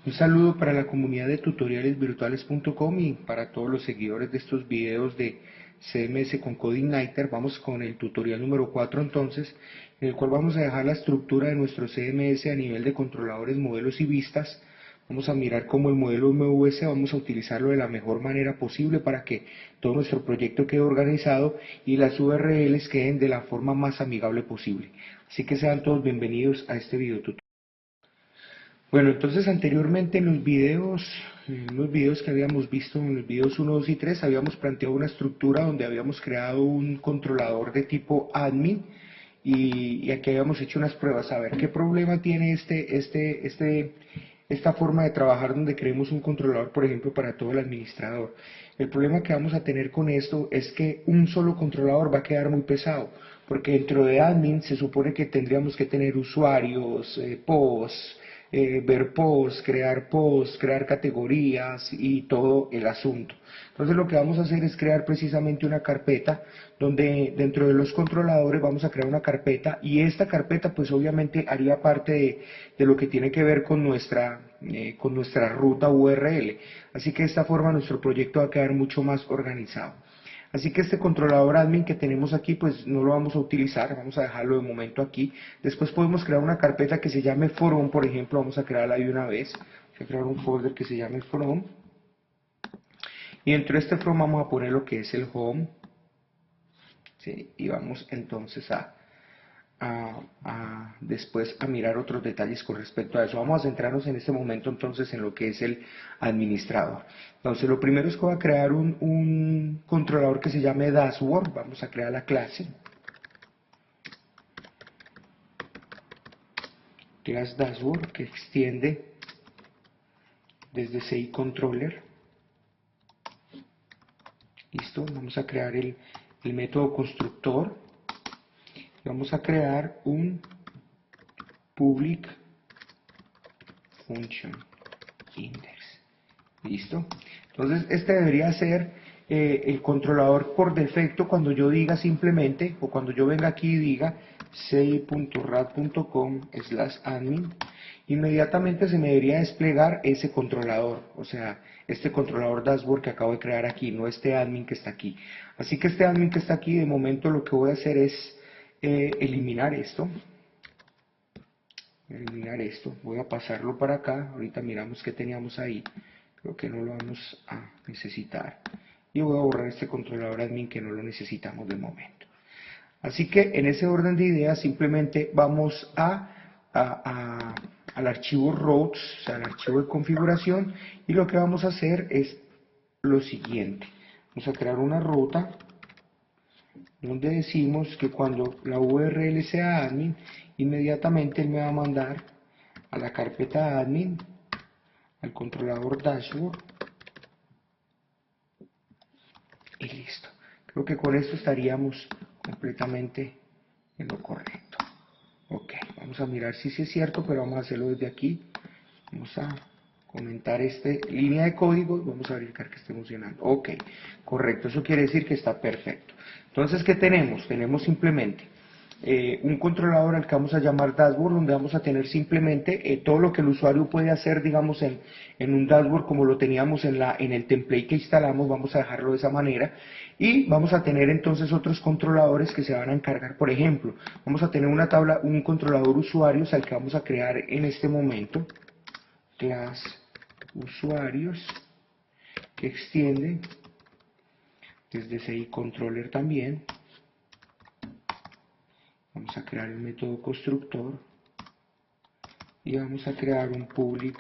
Un saludo para la comunidad de tutorialesvirtuales.com y para todos los seguidores de estos videos de CMS con CodeIgniter. Vamos con el tutorial número 4 entonces, en el cual vamos a dejar la estructura de nuestro CMS a nivel de controladores, modelos y vistas. Vamos a mirar cómo el modelo MVS vamos a utilizarlo de la mejor manera posible para que todo nuestro proyecto quede organizado y las URLs queden de la forma más amigable posible. Así que sean todos bienvenidos a este video tutorial. Bueno, entonces anteriormente en los videos que habíamos visto, en los videos 1, 2 y 3, habíamos planteado una estructura donde habíamos creado un controlador de tipo admin y aquí habíamos hecho unas pruebas a ver qué problema tiene esta forma de trabajar donde creemos un controlador, por ejemplo, para todo el administrador. El problema que vamos a tener con esto es que un solo controlador va a quedar muy pesado, porque dentro de admin se supone que tendríamos que tener usuarios, posts, ver posts, crear categorías y todo el asunto. Entonces lo que vamos a hacer es crear precisamente una carpeta donde dentro de los controladores vamos a crear una carpeta y esta carpeta pues obviamente haría parte de lo que tiene que ver con nuestra ruta URL. Así que de esta forma nuestro proyecto va a quedar mucho más organizado. Así que este controlador admin que tenemos aquí pues no lo vamos a utilizar, vamos a dejarlo de momento aquí. Después podemos crear una carpeta que se llame from, por ejemplo, vamos a crearla de una vez. Voy a crear un folder que se llame from. Y dentro de este from vamos a poner lo que es el home. ¿Sí? Y vamos entonces después a mirar otros detalles con respecto a eso. Vamos a centrarnos en este momento entonces en lo que es el administrador. Entonces lo primero es que voy a crear un controlador que se llame dashboard. Vamos a crear la clase class dashboard que extiende desde CI controller. Listo, vamos a crear el método constructor. Vamos a crear un public function index. ¿Listo? Entonces este debería ser el controlador por defecto cuando yo diga simplemente, o cuando yo venga aquí y diga ci.rad.com/admin, inmediatamente se me debería desplegar ese controlador, o sea, este controlador dashboard que acabo de crear aquí, no este admin que está aquí. Así que este admin que está aquí, de momento lo que voy a hacer es eliminar esto. Voy a pasarlo para acá, ahorita miramos qué teníamos ahí, creo que no lo vamos a necesitar, y voy a borrar este controlador admin que no lo necesitamos de momento. Así que en ese orden de ideas simplemente vamos al archivo routes, o sea, al archivo de configuración, y lo que vamos a hacer es lo siguiente, vamos a crear una ruta donde decimos que cuando la URL sea admin, inmediatamente él me va a mandar a la carpeta admin, al controlador dashboard, y listo. Creo que con esto estaríamos completamente en lo correcto. Ok, vamos a mirar si sí es cierto, pero vamos a hacerlo desde aquí. Vamos a comentar esta línea de código y vamos a verificar que esté funcionando. Ok, correcto, eso quiere decir que está perfecto. Entonces, ¿qué tenemos? Tenemos simplemente un controlador al que vamos a llamar dashboard, donde vamos a tener simplemente todo lo que el usuario puede hacer, digamos, en un dashboard como lo teníamos en el template que instalamos, vamos a dejarlo de esa manera. Y vamos a tener entonces otros controladores que se van a encargar, por ejemplo, vamos a tener una tabla, un controlador usuarios al que vamos a crear en este momento, class usuarios, que extiende desde CI controller también. Vamos a crear el método constructor y vamos a crear un public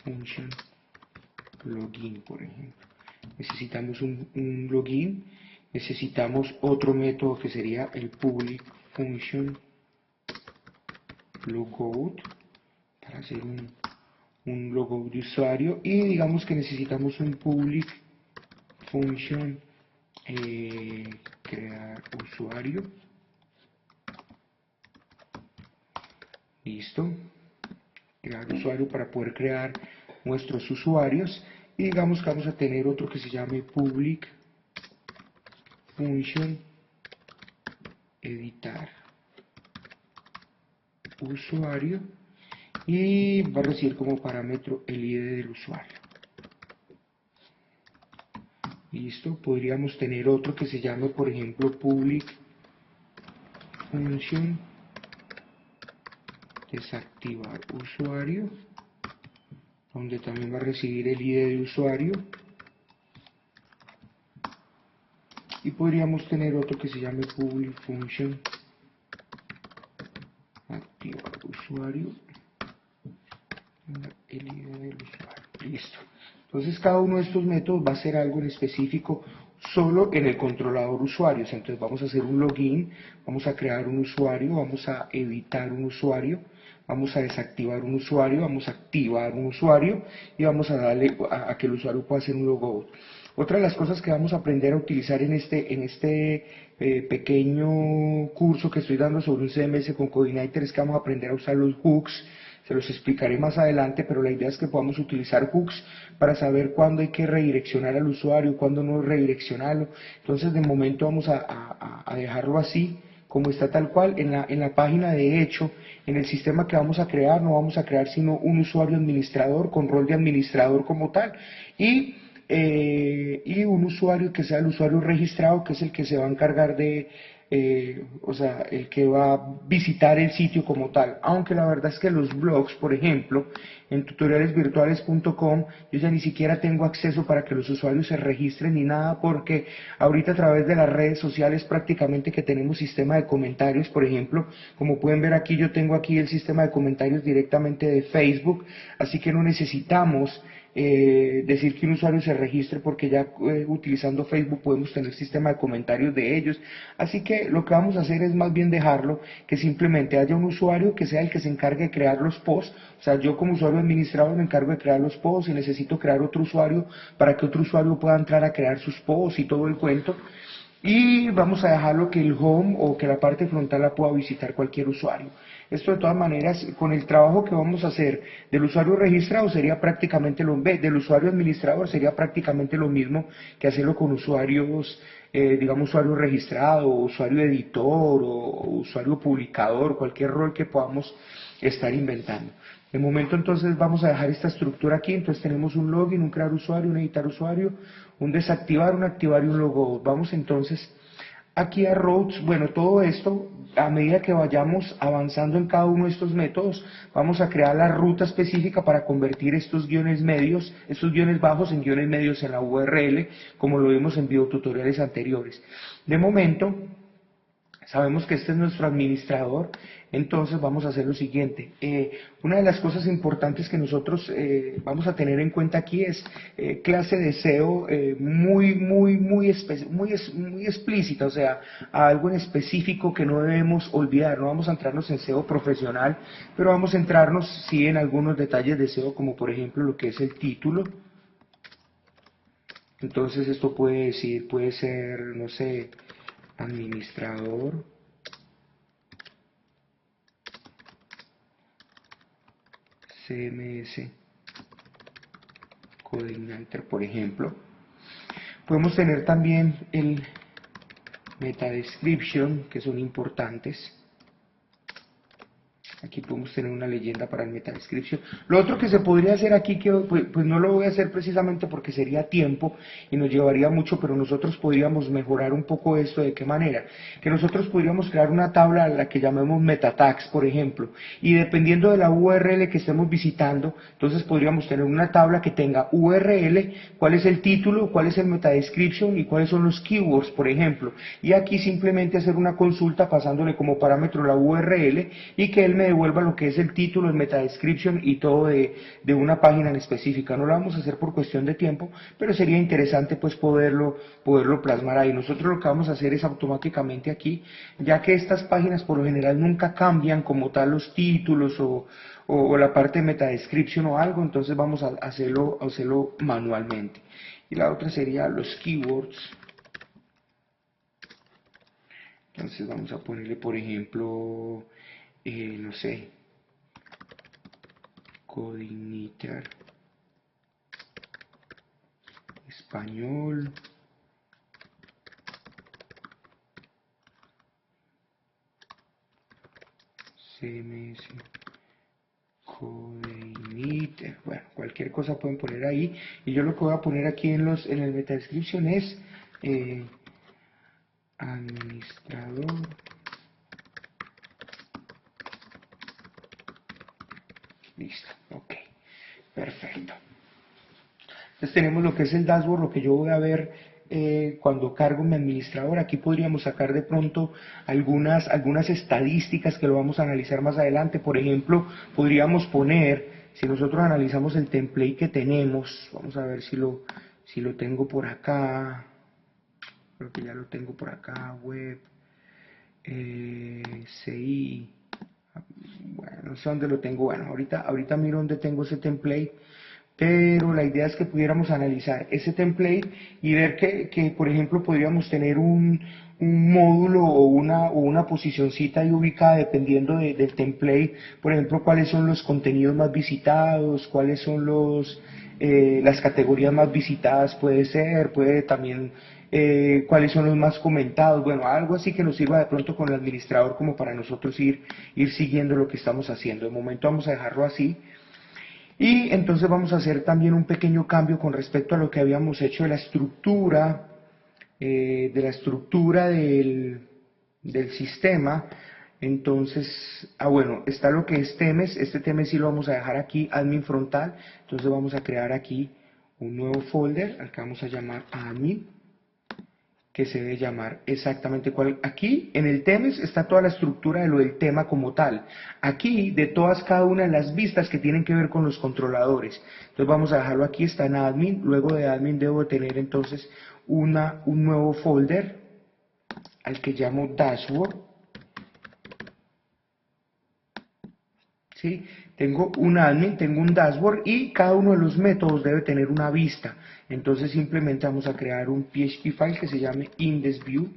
function login, por ejemplo. Necesitamos un login, necesitamos otro método que sería el public function logout para hacer un logout de usuario, y digamos que necesitamos un public function crear usuario. Listo, crear usuario para poder crear nuestros usuarios, y digamos que vamos a tener otro que se llame public function editar usuario, y va a recibir como parámetro el ID del usuario. Listo, podríamos tener otro que se llame, por ejemplo, public function desactivar usuario, donde también va a recibir el ID de usuario. Y podríamos tener otro que se llame public function activar usuario, el ID del usuario. Listo. Entonces cada uno de estos métodos va a hacer algo en específico solo en el controlador usuarios. Entonces vamos a hacer un login, vamos a crear un usuario, vamos a editar un usuario, vamos a desactivar un usuario, vamos a activar un usuario y vamos a darle a que el usuario pueda hacer un logout. Otra de las cosas que vamos a aprender a utilizar en este pequeño curso que estoy dando sobre un CMS con Codeigniter es que vamos a aprender a usar los hooks. Se los explicaré más adelante, pero la idea es que podamos utilizar hooks para saber cuándo hay que redireccionar al usuario, cuándo no redireccionarlo. Entonces, de momento vamos a dejarlo así, como está tal cual. En la página, de hecho, en el sistema que vamos a crear, no vamos a crear sino un usuario administrador con rol de administrador como tal. Y un usuario que sea el usuario registrado, que es el que se va a encargar de, o sea, el que va a visitar el sitio como tal. Aunque la verdad es que los blogs, por ejemplo, en tutorialesvirtuales.com, yo ya ni siquiera tengo acceso para que los usuarios se registren ni nada, porque ahorita a través de las redes sociales prácticamente que tenemos sistema de comentarios, por ejemplo, como pueden ver aquí, yo tengo aquí el sistema de comentarios directamente de Facebook, así que no necesitamos decir que un usuario se registre, porque ya utilizando Facebook podemos tener sistema de comentarios de ellos. Así que lo que vamos a hacer es más bien dejarlo que simplemente haya un usuario que sea el que se encargue de crear los posts. O sea, yo como usuario administrador me encargo de crear los posts, y necesito crear otro usuario para que otro usuario pueda entrar a crear sus posts y todo el cuento. Y vamos a dejarlo que el home o que la parte frontal la pueda visitar cualquier usuario. Esto de todas maneras, con el trabajo que vamos a hacer del usuario registrado sería prácticamente del usuario administrador sería prácticamente lo mismo que hacerlo con usuarios, digamos usuario registrado, o usuario editor, o usuario publicador, cualquier rol que podamos estar inventando. De momento entonces vamos a dejar esta estructura aquí. Entonces tenemos un login, un crear usuario, un editar usuario, un desactivar, un activar y un logout. Vamos entonces aquí a routes. Bueno, todo esto, a medida que vayamos avanzando en cada uno de estos métodos, vamos a crear la ruta específica para convertir estos guiones medios, estos guiones bajos en guiones medios en la URL, como lo vimos en videotutoriales anteriores. De momento, sabemos que este es nuestro administrador, entonces vamos a hacer lo siguiente. Una de las cosas importantes que nosotros vamos a tener en cuenta aquí es clase de SEO muy explícita, o sea, algo en específico que no debemos olvidar. No vamos a entrarnos en SEO profesional, pero vamos a entrarnos sí en algunos detalles de SEO, como por ejemplo lo que es el título. Entonces esto puede ser, no sé, administrador, CMS Codeigniter, por ejemplo. Podemos tener también el meta description, que son importantes. Aquí podemos tener una leyenda para el meta description. Lo otro que se podría hacer aquí, que pues no lo voy a hacer precisamente porque sería tiempo y nos llevaría mucho, pero nosotros podríamos mejorar un poco esto. ¿De qué manera? Que nosotros podríamos crear una tabla a la que llamemos meta tags, por ejemplo, y dependiendo de la URL que estemos visitando, entonces podríamos tener una tabla que tenga URL, cuál es el título, cuál es el meta description y cuáles son los keywords, por ejemplo. Y aquí simplemente hacer una consulta pasándole como parámetro la URL y que él me devuelva lo que es el título, el meta description y todo de una página en específica. No lo vamos a hacer por cuestión de tiempo, pero sería interesante pues poderlo plasmar ahí. Nosotros lo que vamos a hacer es automáticamente aquí, ya que estas páginas por lo general nunca cambian como tal los títulos o la parte de meta description o algo, entonces vamos a hacerlo manualmente. Y la otra sería los keywords. Entonces vamos a ponerle, por ejemplo, no sé, Codeigniter español, CMS Codeinator, bueno, cualquier cosa pueden poner ahí, y yo lo que voy a poner aquí en el meta description es administrador listo, ok, perfecto. Entonces tenemos lo que es el dashboard, lo que yo voy a ver cuando cargo mi administrador. Aquí podríamos sacar de pronto algunas estadísticas que lo vamos a analizar más adelante. Por ejemplo, podríamos poner, si nosotros analizamos el template que tenemos, vamos a ver si lo tengo por acá, creo que ya lo tengo por acá, web, CI, bueno, no sé dónde lo tengo, bueno, ahorita miro dónde tengo ese template, pero la idea es que pudiéramos analizar ese template y ver que por ejemplo, podríamos tener un módulo o una posicioncita ahí ubicada dependiendo del template, por ejemplo, cuáles son los contenidos más visitados, cuáles son las categorías más visitadas, puede también cuáles son los más comentados, bueno, algo así que nos sirva de pronto con el administrador como para nosotros ir siguiendo lo que estamos haciendo. De momento vamos a dejarlo así. Y entonces vamos a hacer también un pequeño cambio con respecto a lo que habíamos hecho de la estructura, del sistema. Entonces, bueno, está lo que es temes, este temes sí lo vamos a dejar aquí, admin frontal, entonces vamos a crear aquí un nuevo folder, al que vamos a llamar admin, que se debe llamar exactamente cuál. Aquí en el temes está toda la estructura de lo del tema como tal. Aquí de cada una de las vistas que tienen que ver con los controladores. Entonces vamos a dejarlo aquí, está en admin. Luego de admin debo tener entonces un nuevo folder al que llamo dashboard. ¿Sí? Tengo un admin, tengo un dashboard y cada uno de los métodos debe tener una vista. Entonces simplemente vamos a crear un PHP file que se llame indexView.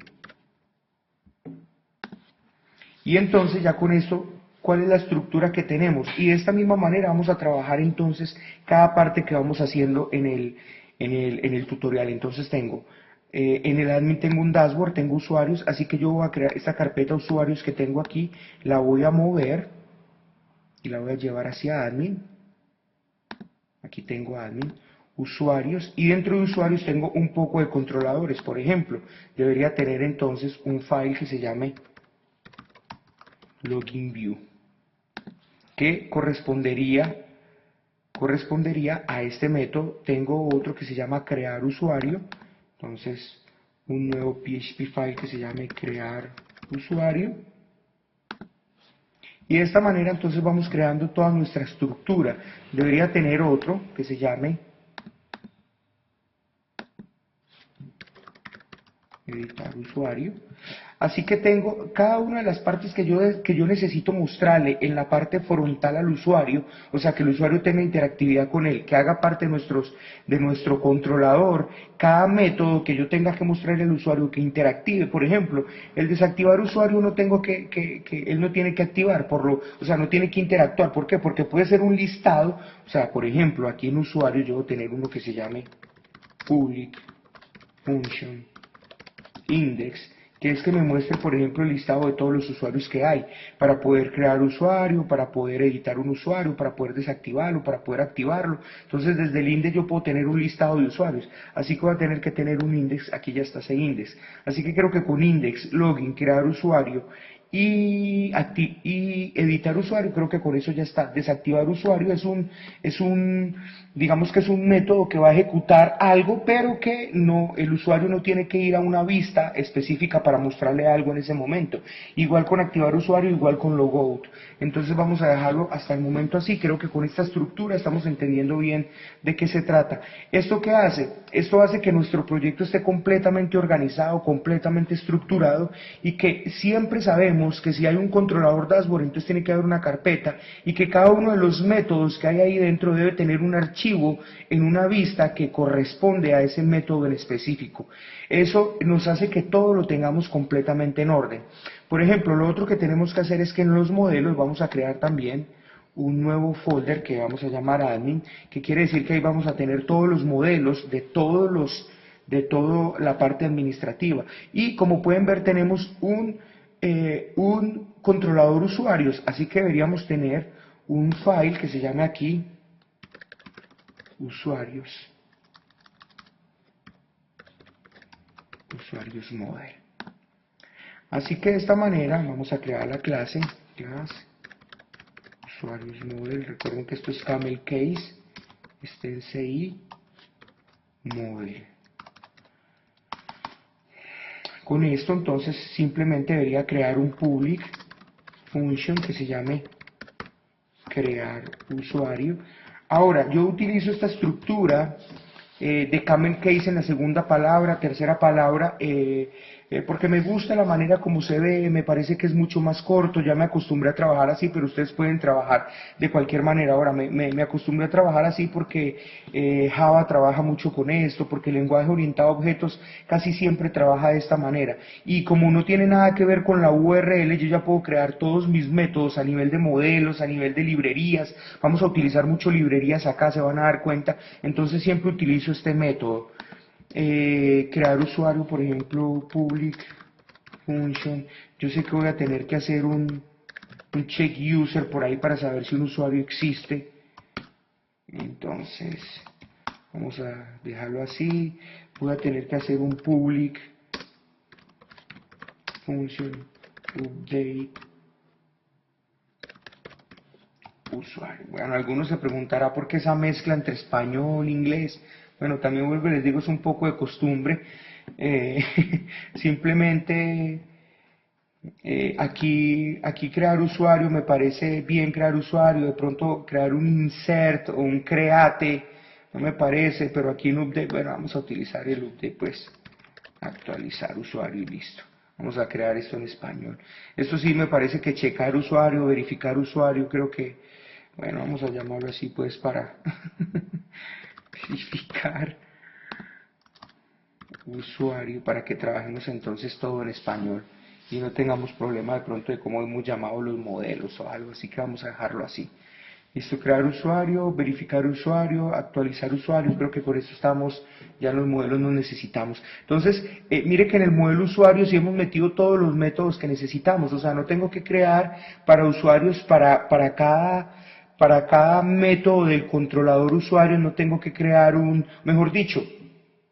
Y entonces ya con esto, ¿cuál es la estructura que tenemos? Y de esta misma manera vamos a trabajar entonces cada parte que vamos haciendo en el tutorial. Entonces tengo, en el admin tengo un dashboard, tengo usuarios, así que yo voy a crear esta carpeta usuarios que tengo aquí, la voy a mover y la voy a llevar hacia admin. Aquí tengo admin, usuarios, y dentro de usuarios tengo un poco de controladores. Por ejemplo, debería tener entonces un file que se llame login view, que correspondería a este método. Tengo otro que se llama crear usuario, entonces un nuevo PHP file que se llame crear usuario. Y de esta manera entonces vamos creando toda nuestra estructura. Debería tener otro que se llame editar usuario. Así que tengo cada una de las partes que yo necesito mostrarle en la parte frontal al usuario, o sea que el usuario tenga interactividad con él, que haga parte de nuestro controlador, cada método que yo tenga que mostrarle al usuario que interactive. Por ejemplo, el desactivar usuario no tengo él no tiene que activar, o sea, no tiene que interactuar. ¿Por qué? Porque puede ser un listado, o sea, por ejemplo, aquí en usuario yo voy a tener uno que se llame public function index, que es que me muestre, por ejemplo, el listado de todos los usuarios que hay, para poder crear usuario, para poder editar un usuario, para poder desactivarlo, para poder activarlo. Entonces, desde el index yo puedo tener un listado de usuarios, así que voy a tener que tener un index, aquí ya está ese index. Así que creo que con index, login, crear usuario y editar usuario, creo que con eso ya está. Desactivar usuario digamos que es un método que va a ejecutar algo, pero que el usuario no tiene que ir a una vista específica para mostrarle algo en ese momento. Igual con activar usuario, igual con logout. Entonces vamos a dejarlo hasta el momento así. Creo que con esta estructura estamos entendiendo bien de qué se trata. ¿Esto qué hace? Esto hace que nuestro proyecto esté completamente organizado, completamente estructurado, y que siempre sabemos que si hay un controlador dashboard, entonces tiene que haber una carpeta, y que cada uno de los métodos que hay ahí dentro debe tener un archivo en una vista que corresponde a ese método en específico. Eso nos hace que todo lo tengamos completamente en orden. Por ejemplo, lo otro que tenemos que hacer es que en los modelos vamos a crear también un nuevo folder que vamos a llamar admin, que quiere decir que ahí vamos a tener todos los modelos de toda la parte administrativa. Y como pueden ver, tenemos un controlador usuarios, así que deberíamos tener un file que se llame aquí usuarios model. Así que de esta manera vamos a crear la clase usuarios model. Recuerden que esto es camel case, este es CI model. Con esto entonces simplemente debería crear un public function que se llame crear usuario. Ahora, yo utilizo esta estructura de camel case en la segunda palabra, tercera palabra, porque me gusta la manera como se ve, me parece que es mucho más corto, ya me acostumbré a trabajar así, pero ustedes pueden trabajar de cualquier manera. Ahora, me acostumbré a trabajar así porque Java trabaja mucho con esto, porque el lenguaje orientado a objetos casi siempre trabaja de esta manera. Y como no tiene nada que ver con la URL, yo ya puedo crear todos mis métodos a nivel de modelos, a nivel de librerías. Vamos a utilizar mucho librerías acá, se van a dar cuenta. Entonces siempre utilizo este método. Crear usuario, por ejemplo, public function. Yo sé que voy a tener que hacer un check user por ahí para saber si un usuario existe. Entonces vamos a dejarlo así. Voy a tener que hacer un public function update usuario. Bueno, algunos se preguntará por qué esa mezcla entre español e inglés. Bueno, también vuelvo y les digo, es un poco de costumbre. Simplemente aquí crear usuario, me parece bien crear usuario, de pronto crear un insert o un create, no me parece, pero aquí en update, bueno, vamos a utilizar el update, pues, actualizar usuario y listo. Vamos a crear esto en español. Esto sí me parece que checar usuario, verificar usuario, creo que, bueno, vamos a llamarlo así, pues, para verificar usuario, para que trabajemos entonces todo en español y no tengamos problema de pronto de cómo hemos llamado los modelos o algo, así que vamos a dejarlo así. Listo, crear usuario, verificar usuario, actualizar usuario, creo que por eso estamos, ya los modelos no necesitamos. Entonces, mire que en el modelo usuario sí hemos metido todos los métodos que necesitamos, o sea, no tengo que crear para usuarios, para cada método del controlador usuario, no tengo que crear mejor dicho,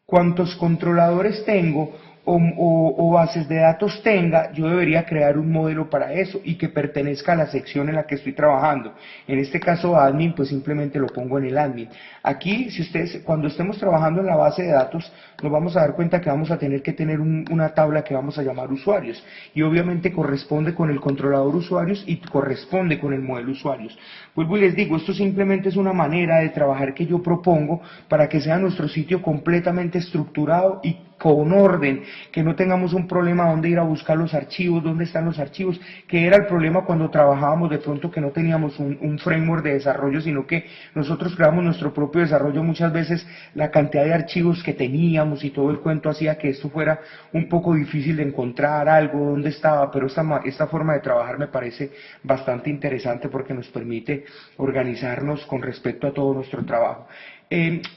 cuantos controladores tengo o bases de datos tenga, yo debería crear un modelo para eso y que pertenezca a la sección en la que estoy trabajando. En este caso admin, pues simplemente lo pongo en el admin. Aquí, si ustedes, cuando estemos trabajando en la base de datos, nos vamos a dar cuenta que vamos a tener que tener una tabla que vamos a llamar usuarios. Y obviamente corresponde con el controlador usuarios y corresponde con el modelo usuarios. Vuelvo y les digo, esto simplemente es una manera de trabajar que yo propongo para que sea nuestro sitio completamente estructurado y con orden, que no tengamos un problema donde ir a buscar los archivos, dónde están los archivos, que era el problema cuando trabajábamos de pronto que no teníamos un framework de desarrollo, sino que nosotros creamos nuestro propio desarrollo. Muchas veces la cantidad de archivos que teníamos y todo el cuento hacía que esto fuera un poco difícil de encontrar algo, dónde estaba, pero esta forma de trabajar me parece bastante interesante porque nos permite organizarnos con respecto a todo nuestro trabajo.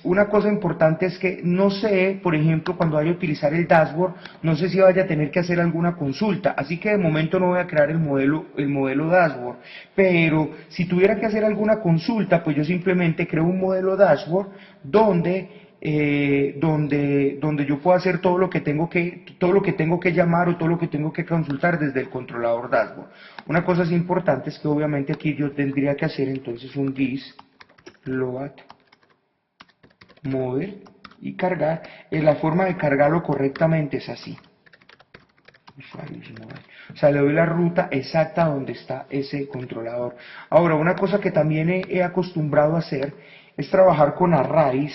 Una cosa importante es que no sé, por ejemplo, cuando vaya a utilizar el dashboard, no sé si vaya a tener que hacer alguna consulta, así que de momento no voy a crear el modelo dashboard, pero si tuviera que hacer alguna consulta, pues yo simplemente creo un modelo dashboard donde yo puedo hacer todo lo que tengo que llamar o todo lo que tengo que consultar desde el controlador dashboard. Una cosa es importante es que obviamente aquí yo tendría que hacer entonces un this load model y cargar. La forma de cargarlo correctamente es así. Usuarios model. O sea, le doy la ruta exacta donde está ese controlador. Ahora, una cosa que también he acostumbrado a hacer es trabajar con arrays.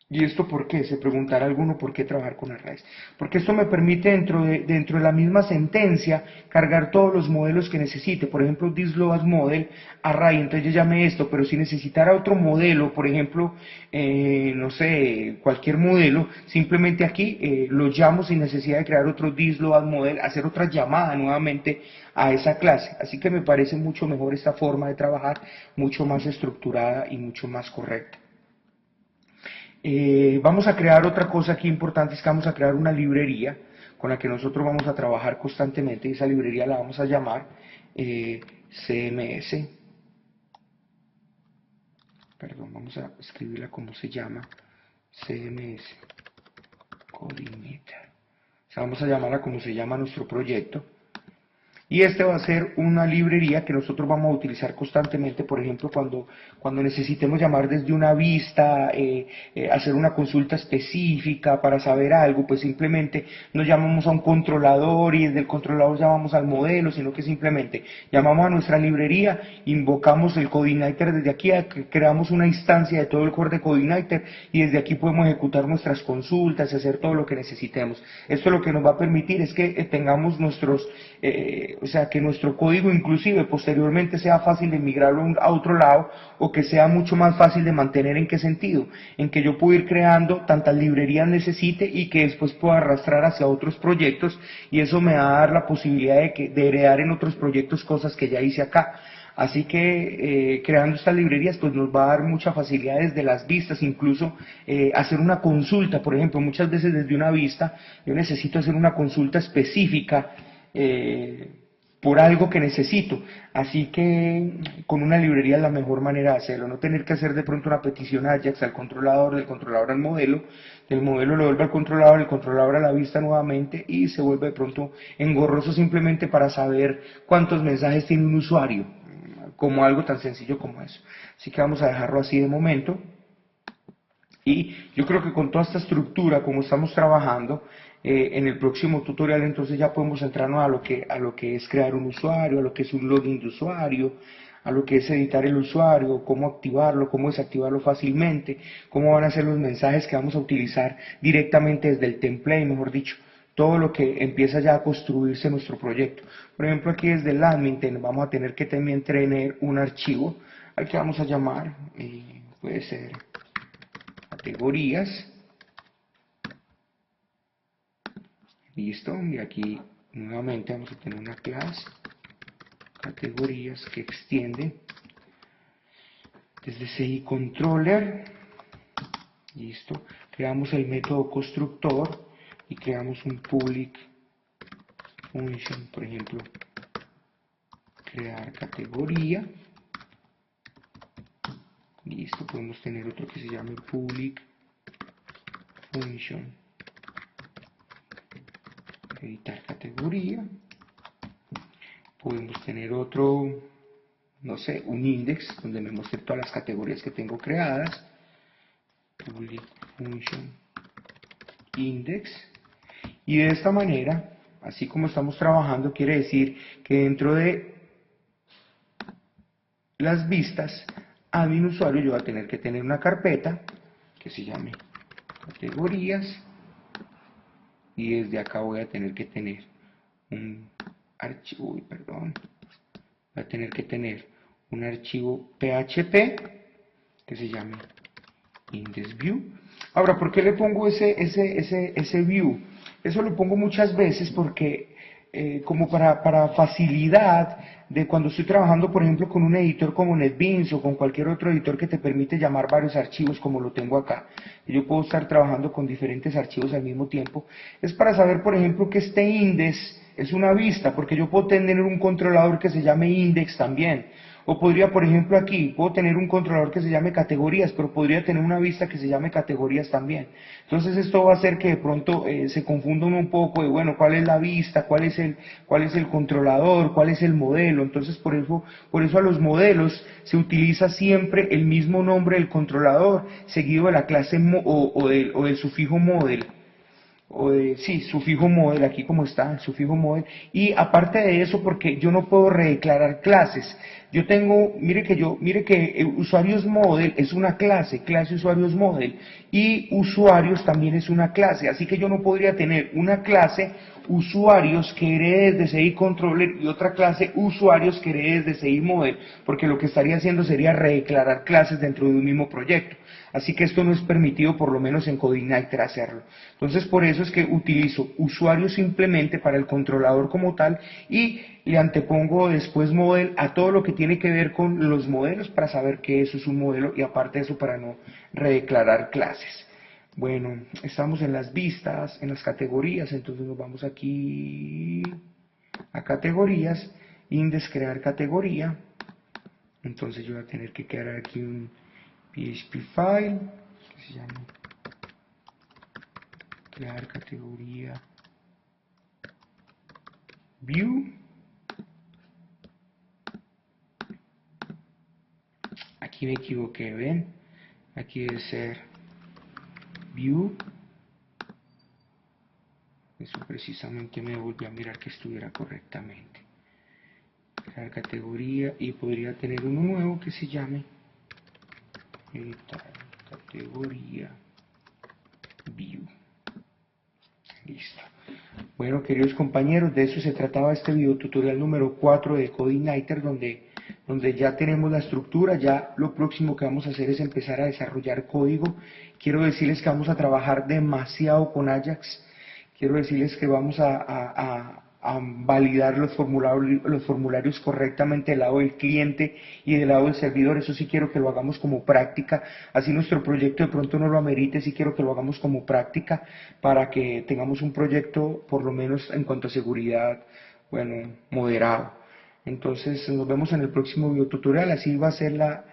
¿Y esto por qué? Se preguntará alguno por qué trabajar con arrays. Porque esto me permite dentro de la misma sentencia cargar todos los modelos que necesite. Por ejemplo, this load model array, entonces yo llame esto, pero si necesitara otro modelo, por ejemplo, no sé, cualquier modelo, simplemente aquí lo llamo sin necesidad de crear otro this load model, hacer otra llamada nuevamente a esa clase. Así que me parece mucho mejor esta forma de trabajar, mucho más estructurada y mucho más correcta. Vamos a crear otra cosa aquí importante, es que vamos a crear una librería. con la que nosotros vamos a trabajar constantemente, y esa librería la vamos a llamar CMS. Perdón, vamos a escribirla como se llama, CMS Coordinator. O sea, vamos a llamarla como se llama nuestro proyecto. Y este va a ser una librería que nosotros vamos a utilizar constantemente, por ejemplo, cuando necesitemos llamar desde una vista, hacer una consulta específica para saber algo, pues simplemente no llamamos a un controlador y desde el controlador llamamos al modelo, sino que simplemente llamamos a nuestra librería, invocamos el Coordinator desde aquí, creamos una instancia de todo el core de Coordinator y desde aquí podemos ejecutar nuestras consultas y hacer todo lo que necesitemos. Esto lo que nos va a permitir es que tengamos nuestros... o sea, que nuestro código inclusive posteriormente sea fácil de migrarlo a otro lado, o que sea mucho más fácil de mantener. ¿En qué sentido? En que yo puedo ir creando tantas librerías necesite y que después pueda arrastrar hacia otros proyectos, y eso me va a dar la posibilidad de heredar en otros proyectos cosas que ya hice acá. Así que creando estas librerías pues nos va a dar mucha facilidad desde las vistas, incluso hacer una consulta, por ejemplo, muchas veces desde una vista yo necesito hacer una consulta específica por algo que necesito, así que con una librería es la mejor manera de hacerlo, no tener que hacer de pronto una petición a Ajax al controlador, del controlador al modelo, del modelo lo vuelve al controlador, el controlador a la vista nuevamente, y se vuelve de pronto engorroso simplemente para saber cuántos mensajes tiene un usuario, como algo tan sencillo como eso. Así que vamos a dejarlo así de momento. Y yo creo que con toda esta estructura, como estamos trabajando, en el próximo tutorial entonces ya podemos centrarnos a lo que es crear un usuario, a lo que es un login de usuario, a lo que es editar el usuario, cómo activarlo, cómo desactivarlo fácilmente, cómo van a ser los mensajes que vamos a utilizar directamente desde el template, mejor dicho, todo lo que empieza ya a construirse en nuestro proyecto. Por ejemplo, aquí desde el admin vamos a tener que también tener un archivo al que vamos a llamar, puede ser categorías. Listo, y aquí nuevamente vamos a tener una clase categorías que extiende desde CI controller. Listo, creamos el método constructor y creamos un public function, por ejemplo, crear categoría. Listo, podemos tener otro que se llame public function editar categoría. Podemos tener otro, no sé, un index donde me muestre todas las categorías que tengo creadas. Public function index. Y de esta manera, así como estamos trabajando, quiere decir que dentro de las vistas admin usuario yo voy a tener que tener una carpeta que se llame categorías, y desde acá voy a tener que tener un archivo, voy a tener que tener un archivo PHP que se llame indexView. Ahora, ¿por qué le pongo ese view? Eso lo pongo muchas veces porque como para facilidad de cuando estoy trabajando, por ejemplo, con un editor como NetBeans o con cualquier otro editor que te permite llamar varios archivos como lo tengo acá, y yo puedo estar trabajando con diferentes archivos al mismo tiempo, es para saber, por ejemplo, que este index es una vista, porque yo puedo tener un controlador que se llame index también. O podría, por ejemplo, aquí, puedo tener un controlador que se llame categorías, pero podría tener una vista que se llame categorías también. Entonces esto va a hacer que de pronto se confundan un poco de, bueno, ¿cuál es la vista? ¿Cuál es el controlador? ¿Cuál es el modelo? Entonces por eso a los modelos se utiliza siempre el mismo nombre del controlador, seguido de la clase o del sufijo model. Sí, sufijo model, aquí como está, el sufijo model. Y aparte de eso, porque yo no puedo redeclarar clases. Yo tengo, mire que usuarios model es una clase usuarios model, y usuarios también es una clase, así que yo no podría tener una clase usuarios que herede desde CI controller y otra clase usuarios que herede desde CI model, porque lo que estaría haciendo sería redeclarar clases dentro de un mismo proyecto. Así que esto no es permitido, por lo menos en Coordinator, hacerlo. Entonces por eso es que utilizo usuario simplemente para el controlador como tal, y le antepongo después model a todo lo que tiene que ver con los modelos para saber que eso es un modelo, y aparte de eso para no redeclarar clases. Bueno, estamos en las vistas, en las categorías, entonces nos vamos aquí a categorías, index crear categoría. Entonces yo voy a tener que crear aquí un PHP file que se llama crear categoría view. Aquí me equivoqué, ven, aquí debe ser view. Eso precisamente me volví a mirar que estuviera correctamente. Crear categoría, y podría tener uno nuevo que se llame editar categoría view. Listo. Bueno, queridos compañeros, de eso se trataba este video tutorial número 4 de CodeIgniter, donde ya tenemos la estructura. Ya lo próximo que vamos a hacer es empezar a desarrollar código. Quiero decirles que vamos a trabajar demasiado con Ajax. Quiero decirles que vamos a validar los formularios correctamente del lado del cliente y del lado del servidor. Eso sí quiero que lo hagamos como práctica. Así nuestro proyecto de pronto no lo amerite, sí quiero que lo hagamos como práctica para que tengamos un proyecto, por lo menos en cuanto a seguridad, bueno, moderado. Entonces nos vemos en el próximo video tutorial. Así va a ser la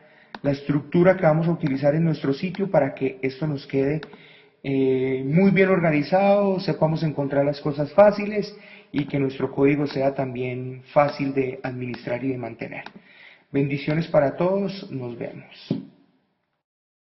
estructura que vamos a utilizar en nuestro sitio para que esto nos quede muy bien organizado, sepamos encontrar las cosas fáciles y que nuestro código sea también fácil de administrar y de mantener. Bendiciones para todos, nos vemos.